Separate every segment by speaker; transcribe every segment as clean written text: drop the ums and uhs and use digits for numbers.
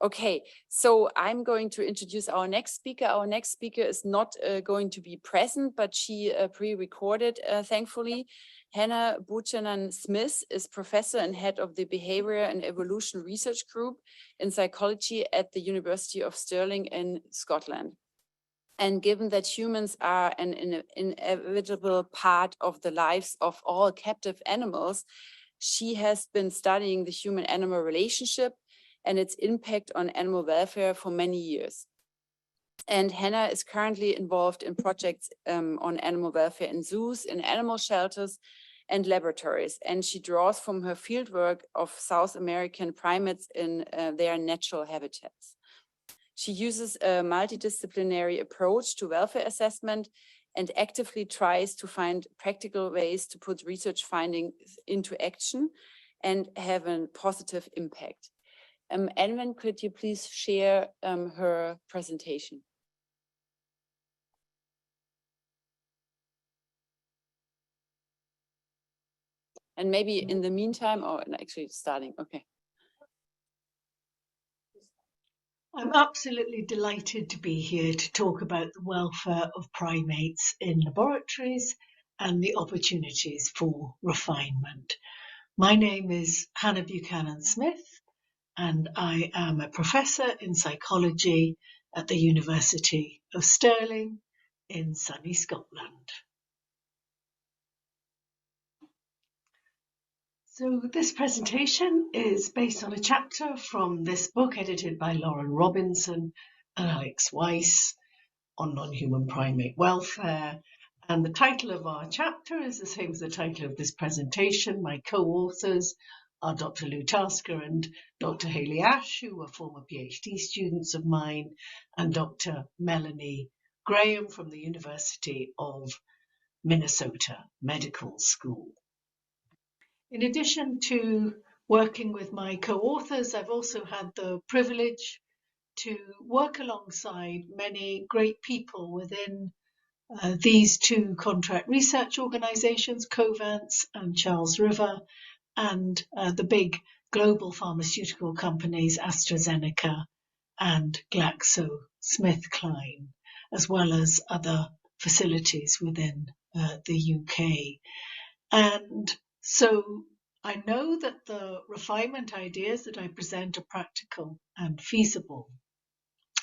Speaker 1: Okay, so I'm going to introduce our next speaker. Our next speaker is not going to be present, but she pre-recorded, thankfully. Hannah Buchanan-Smith is professor and head of the Behavior and Evolution Research Group in Psychology at the University of Stirling in Scotland. And given that humans are an inevitable part of the lives of all captive animals, she has been studying the human-animal relationship and its impact on animal welfare for many years. And Hannah is currently involved in projects on animal welfare in zoos, in animal shelters, and laboratories. And she draws from her fieldwork of South American primates in their natural habitats. She uses a multidisciplinary approach to welfare assessment and actively tries to find practical ways to put research findings into action and have a positive impact. Edwin, could you please share her presentation? And maybe in the meantime, or actually starting, okay.
Speaker 2: I'm absolutely delighted to be here to talk about the welfare of primates in laboratories and the opportunities for refinement. My name is Hannah Buchanan-Smith, and I am a professor in psychology at the University of Stirling in sunny Scotland. So this presentation is based on a chapter from this book edited by Lauren Robinson and Alex Weiss on non-human primate welfare. And the title of our chapter is the same as the title of this presentation. My co-authors are Dr. Lou Tasker and Dr. Hayley Ash, who were former PhD students of mine, and Dr. Melanie Graham from the University of Minnesota Medical School. In addition to working with my co-authors, I've also had the privilege to work alongside many great people within these two contract research organizations, Covance and Charles River, and the big global pharmaceutical companies AstraZeneca and GlaxoSmithKline, as well as other facilities within the UK. And so I know that the refinement ideas that I present are practical and feasible.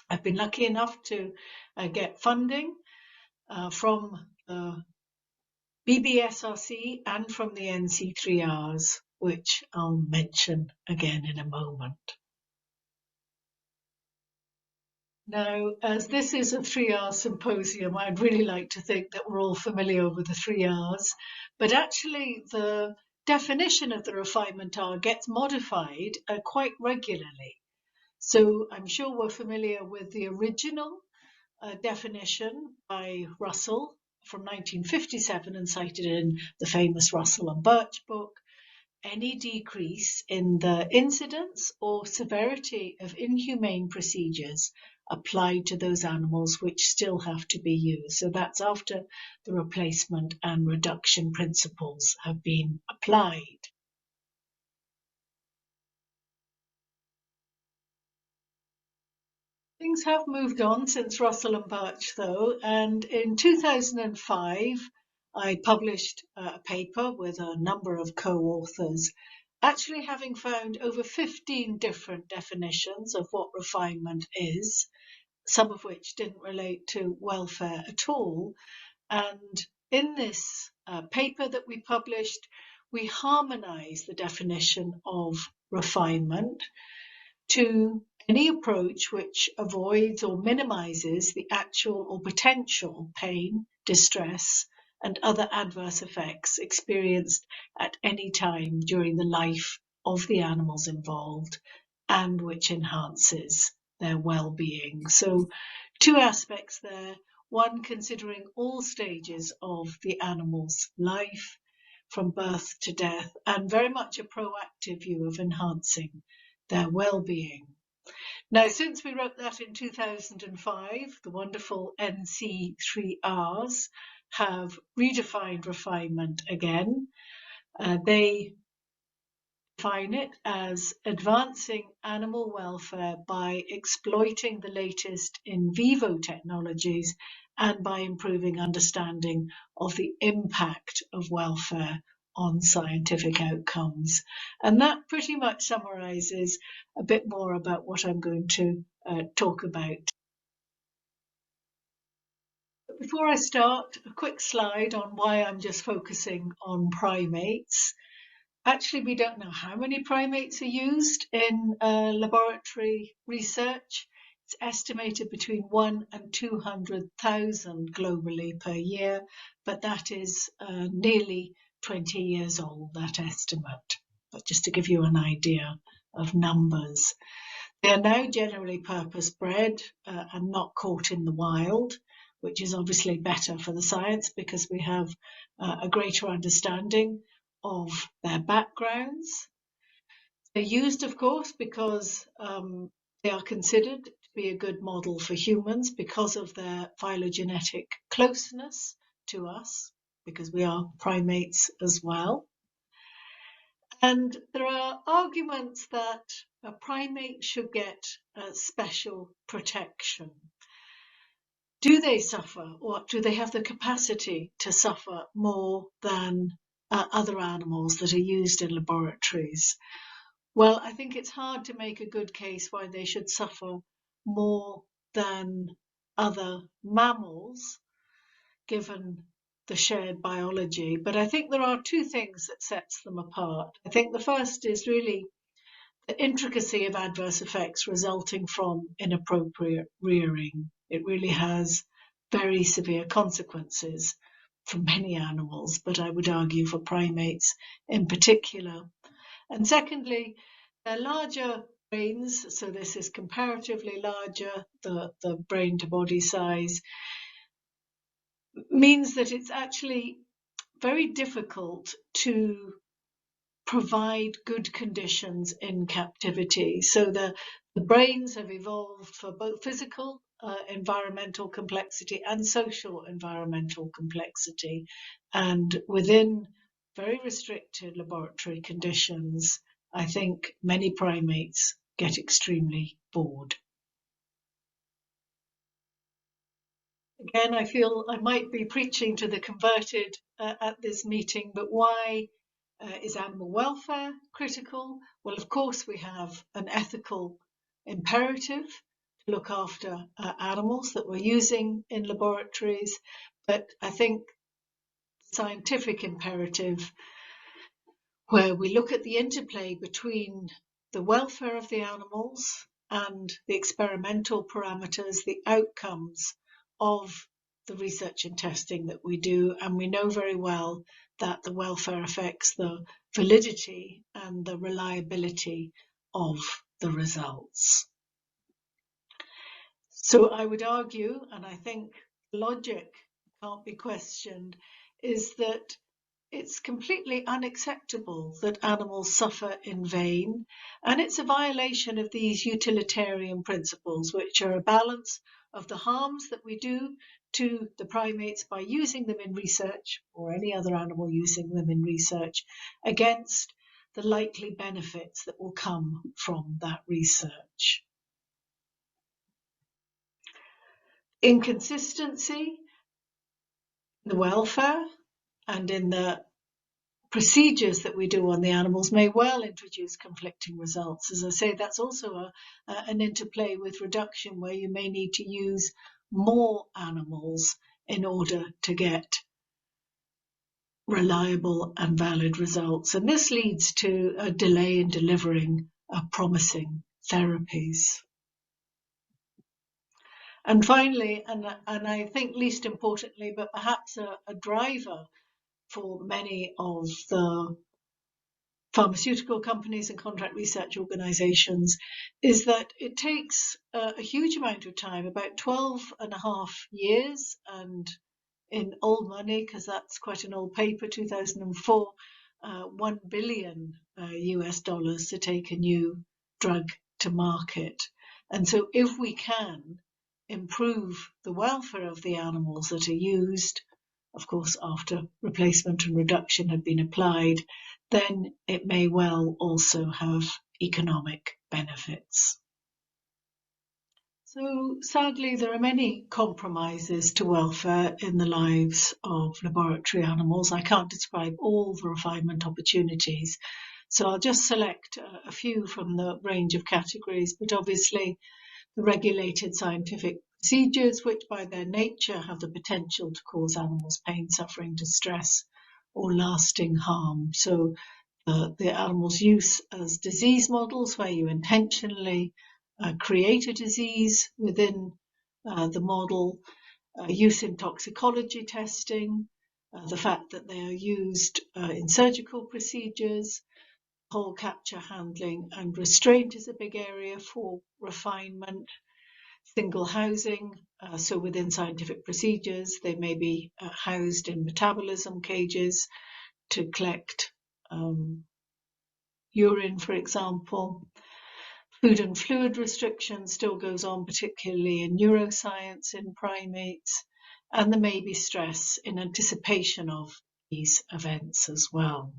Speaker 2: I've been lucky enough to get funding from the BBSRC and from the NC3Rs, which I'll mention again in a moment. Now, as this is a 3R symposium, I'd really like to think that we're all familiar with the 3Rs, but actually the definition of the refinement R gets modified quite regularly. So I'm sure we're familiar with the original definition by Russell from 1957 and cited in the famous Russell and Birch book. Any decrease in the incidence or severity of inhumane procedures applied to those animals which still have to be used. So that's after the replacement and reduction principles have been applied. Things have moved on since Russell and Birch, though, and in 2005, I published a paper with a number of co-authors, actually having found over 15 different definitions of what refinement is, some of which didn't relate to welfare at all. And in this paper that we published, we harmonized the definition of refinement to any approach which avoids or minimizes the actual or potential pain, distress, and other adverse effects experienced at any time during the life of the animals involved, and which enhances their well-being. So 2 aspects there. One, considering all stages of the animal's life, from birth to death, and very much a proactive view of enhancing their well-being. Now, since we wrote that in 2005, the wonderful NC3Rs have redefined refinement again. They define it as advancing animal welfare by exploiting the latest in vivo technologies and by improving understanding of the impact of welfare on scientific outcomes. And that pretty much summarizes a bit more about what I'm going to talk about. But before I start, a quick slide on why I'm just focusing on primates. Actually, we don't know how many primates are used in laboratory research. It's estimated between 1 and 200,000 globally per year, but that is nearly 20 years old, that estimate. But just to give you an idea of numbers. They are now generally purpose-bred and not caught in the wild, which is obviously better for the science because we have a greater understanding of their backgrounds. They're used, of course, because they are considered to be a good model for humans because of their phylogenetic closeness to us, because we are primates as well. And there are arguments that a primate should get special protection. Do they suffer, or do they have the capacity to suffer more than other animals that are used in laboratories? Well, I think it's hard to make a good case why they should suffer more than other mammals, given the shared biology. But I think there are two things that sets them apart. I think the first is really the intricacy of adverse effects resulting from inappropriate rearing. It really has very severe consequences for many animals, but I would argue for primates in particular. And secondly, they're larger brains, so this is comparatively larger, the brain to body size, means that it's actually very difficult to provide good conditions in captivity. So the brains have evolved for both physical environmental complexity and social environmental complexity. And within very restricted laboratory conditions, I think many primates get extremely bored. Again, I feel I might be preaching to the converted at this meeting, but why is animal welfare critical? Well, of course, we have an ethical imperative to look after animals that we're using in laboratories, but I think scientific imperative, where we look at the interplay between the welfare of the animals and the experimental parameters, the outcomes of the research and testing that we do. And we know very well that the welfare affects the validity and the reliability of the results. So I would argue, and I think logic can't be questioned, is that it's completely unacceptable that animals suffer in vain, and it's a violation of these utilitarian principles, which are a balance of the harms that we do to the primates by using them in research, or any other animal using them in research, against the likely benefits that will come from that research. Inconsistency in the welfare and in the procedures that we do on the animals may well introduce conflicting results. As I say, that's also an interplay with reduction, where you may need to use more animals in order to get reliable and valid results. And this leads to a delay in delivering promising therapies. And finally, and I think least importantly, but perhaps a driver for many of the pharmaceutical companies and contract research organizations, is that it takes a huge amount of time, about 12.5 years, and in old money, because that's quite an old paper, 2004, $1 billion US dollars to take a new drug to market. And so if we can improve the welfare of the animals that are used, of course, after replacement and reduction had been applied, then it may well also have economic benefits. So sadly, there are many compromises to welfare in the lives of laboratory animals. I can't describe all the refinement opportunities, so I'll just select a few from the range of categories, but obviously the regulated scientific procedures, which by their nature have the potential to cause animals pain, suffering, distress, or lasting harm. So the animals' use as disease models, where you intentionally create a disease within the model, use in toxicology testing, the fact that they are used in surgical procedures, whole capture, handling, and restraint is a big area for refinement. Single housing, so within scientific procedures, they may be housed in metabolism cages to collect urine, for example. Food and fluid restriction still goes on, particularly in neuroscience in primates, and there may be stress in anticipation of these events as well.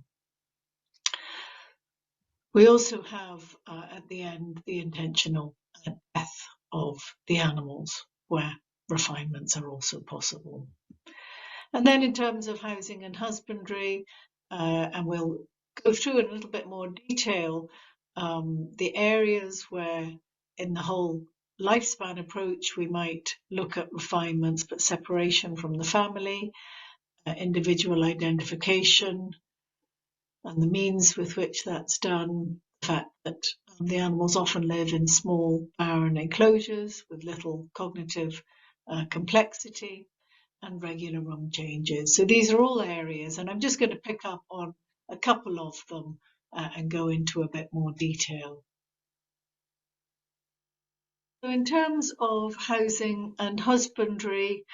Speaker 2: We also have at the end the intentional death of the animals, where refinements are also possible. And then in terms of housing and husbandry, and we'll go through in a little bit more detail the areas where in the whole lifespan approach we might look at refinements, but separation from the family, individual identification, and the means with which that's done, the fact that the animals often live in small barren enclosures with little cognitive complexity, and regular room changes. So these are all areas, and I'm just going to pick up on a couple of them and go into a bit more detail. So in terms of housing and husbandry,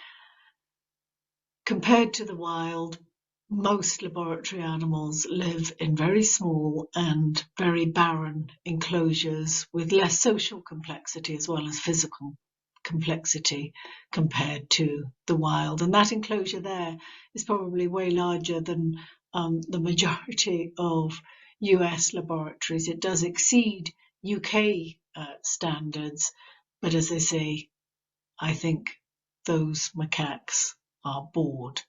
Speaker 2: compared to the wild, most laboratory animals live in very small and very barren enclosures with less social complexity as well as physical complexity compared to the wild. And that enclosure there is probably way larger than the majority of US laboratories. It does exceed UK standards, but as I say, I think those macaques are bored.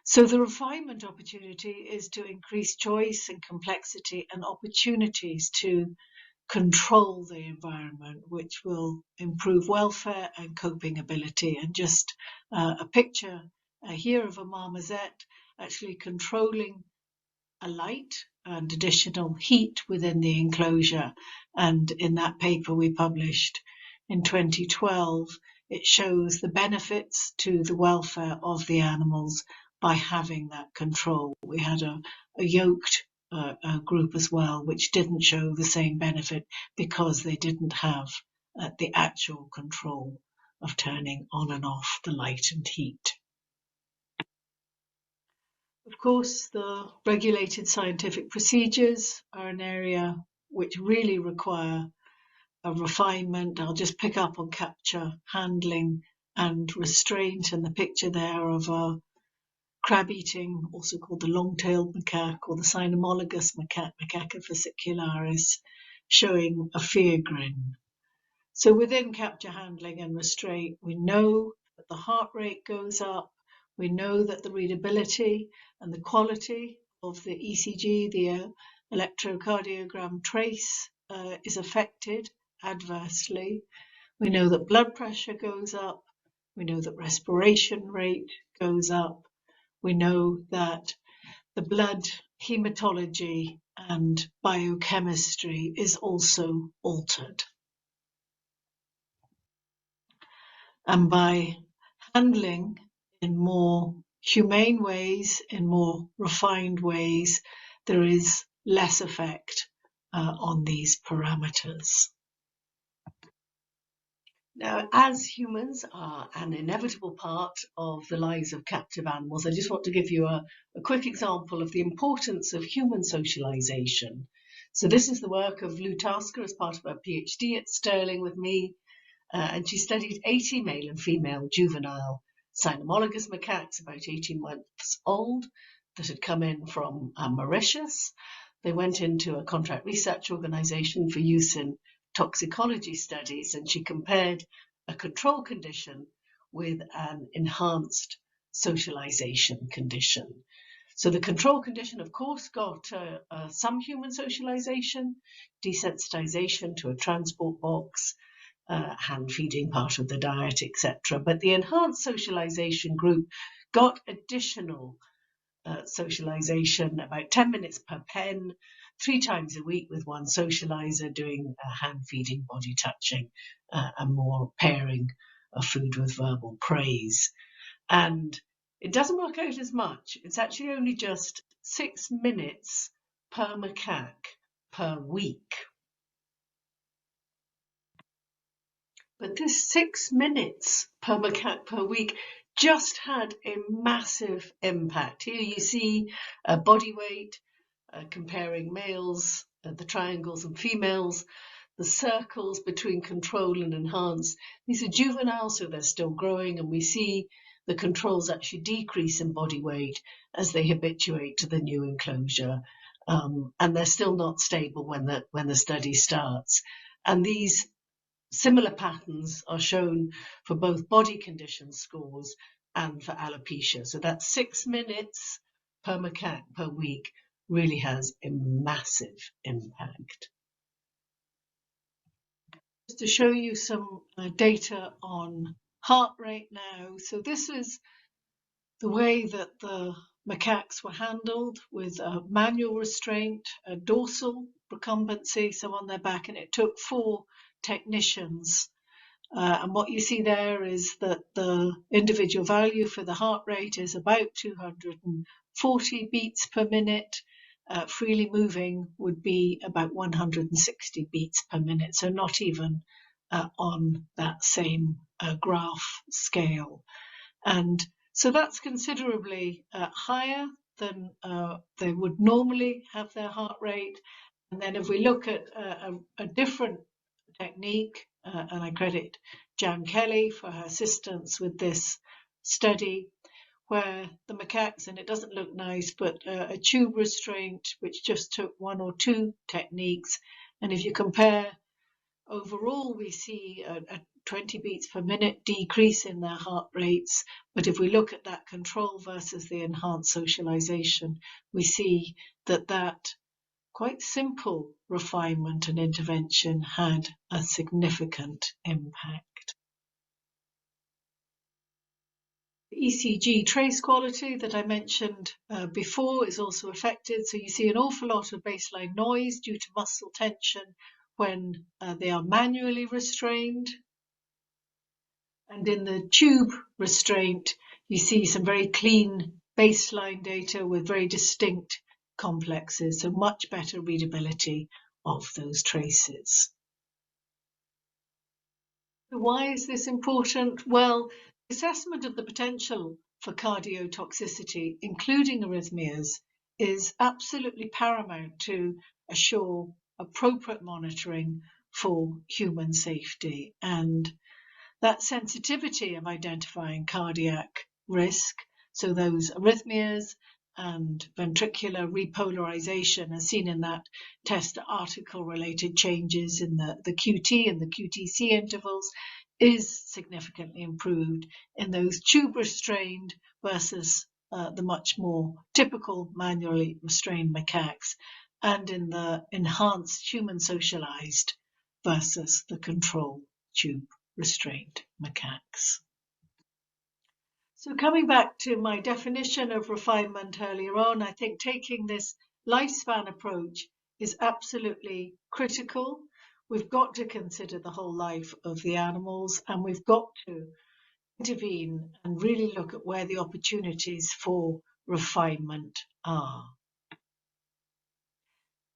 Speaker 2: So the refinement opportunity is to increase choice and complexity and opportunities to control the environment, which will improve welfare and coping ability. And just a picture here of a marmoset actually controlling a light and additional heat within the enclosure. And in that paper we published in 2012, it shows the benefits to the welfare of the animals by having that control. We had a yoked group as well, which didn't show the same benefit because they didn't have the actual control of turning on and off the light and heat. Of course, the regulated scientific procedures are an area which really require a refinement. I'll just pick up on capture, handling, and restraint, and the picture there of a crab eating, also called the long-tailed macaque or the cynomolgus macaque, Macaca fascicularis, showing a fear grin. So within capture, handling, and restraint, we know that the heart rate goes up. We know that the readability and the quality of the ECG, the electrocardiogram trace, is affected adversely. We know that blood pressure goes up. We know that respiration rate goes up. We know that the blood hematology and biochemistry is also altered. And by handling in more humane ways, in more refined ways, there is less effect on these parameters. Now, as humans are an inevitable part of the lives of captive animals, I just want to give you a quick example of the importance of human socialization. So this is the work of Lou Tasker as part of her PhD at Stirling with me, and she studied 80 male and female juvenile cynomolgus macaques about 18 months old, that had come in from Mauritius. They went into a contract research organization for use in toxicology studies, and she compared a control condition with an enhanced socialization condition. So the control condition, of course, got some human socialization, desensitization to a transport box, hand feeding part of the diet, etc. But the enhanced socialization group got additional socialization, about 10 minutes per pen, 3 times a week with one socializer, doing hand feeding, body touching, and more pairing of food with verbal praise. And it doesn't work out as much. It's actually only just 6 minutes per macaque per week. But this 6 minutes per macaque per week just had a massive impact. Here you see body weight, comparing males, the triangles and females, the circles between control and enhance. These are juvenile, so they're still growing, and we see the controls actually decrease in body weight as they habituate to the new enclosure, and they're still not stable when the study starts. And these similar patterns are shown for both body condition scores and for alopecia. So that 6 minutes per macaque per week really has a massive impact. Just to show you some data on heart rate now. So this is the way that the macaques were handled, with a manual restraint, a dorsal recumbency, so on their back, and it took 4 technicians. And what you see there is that the individual value for the heart rate is about 240 beats per minute. Freely moving would be about 160 beats per minute, so not even on that same graph scale. And so that's considerably higher than they would normally have their heart rate. And then if we look at a different technique, and I credit Jan Kelly for her assistance with this study, where the macaques, and it doesn't look nice, but a tube restraint, which just took 1 or 2 techniques. And if you compare overall, we see a 20 beats per minute decrease in their heart rates. But if we look at that control versus the enhanced socialization, we see that that quite simple refinement and intervention had a significant impact. The ECG trace quality that I mentioned before is also affected. So you see an awful lot of baseline noise due to muscle tension when they are manually restrained. And in the tube restraint, you see some very clean baseline data with very distinct complexes, so much better readability of those traces. Why is this important? Well, assessment of the potential for cardiotoxicity, including arrhythmias, is absolutely paramount to assure appropriate monitoring for human safety. And that sensitivity of identifying cardiac risk, so those arrhythmias and ventricular repolarization, as seen in that test article related changes in the QT and the QTC intervals, is significantly improved in those tube restrained versus the much more typical manually restrained macaques, and in the enhanced human socialized versus the control tube restrained macaques. So coming back to my definition of refinement earlier on, I think taking this lifespan approach is absolutely critical. We've got to consider the whole life of the animals, and we've got to intervene and really look at where the opportunities for refinement are.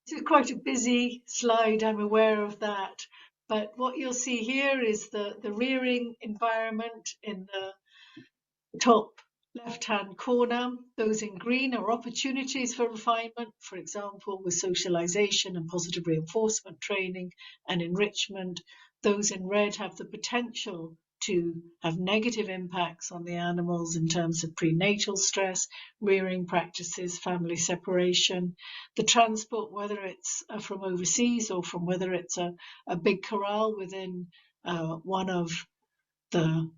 Speaker 2: This is quite a busy slide, I'm aware of that, but what you'll see here is the rearing environment in the top left-hand corner. Those in green are opportunities for refinement, for example, with socialization and positive reinforcement training and enrichment. Those in red have the potential to have negative impacts on the animals in terms of prenatal stress, rearing practices, family separation, the transport, whether it's from overseas or from whether it's a big corral within one of the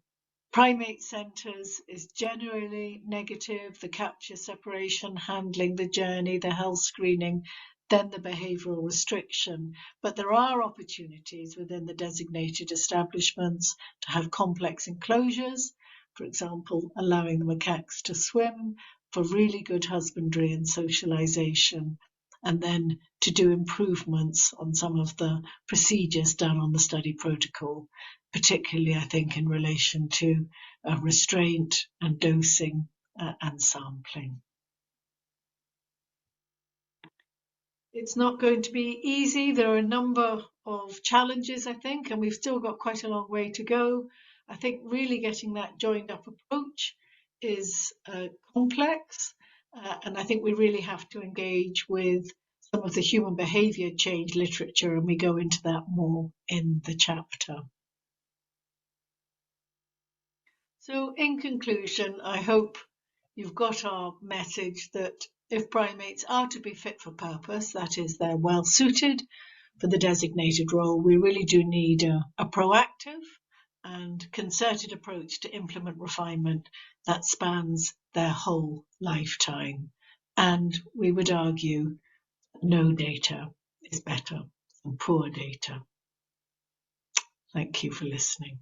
Speaker 2: primate centres, is generally negative. The capture, separation, handling, the journey, the health screening, then the behavioural restriction. But there are opportunities within the designated establishments to have complex enclosures, for example, allowing the macaques to swim for really good husbandry and socialisation, and then to do improvements on some of the procedures done on the study protocol, particularly, I think, in relation to restraint and dosing and sampling. It's not going to be easy. There are a number of challenges, I think, and we've still got quite a long way to go. I think really getting that joined up approach is complex, and I think we really have to engage with some of the human behaviour change literature, and we go into that more in the chapter. So in conclusion, I hope you've got our message that if primates are to be fit for purpose, that is, they're well suited for the designated role, we really do need a proactive and concerted approach to implement refinement that spans their whole lifetime. And we would argue no data is better than poor data. Thank you for listening.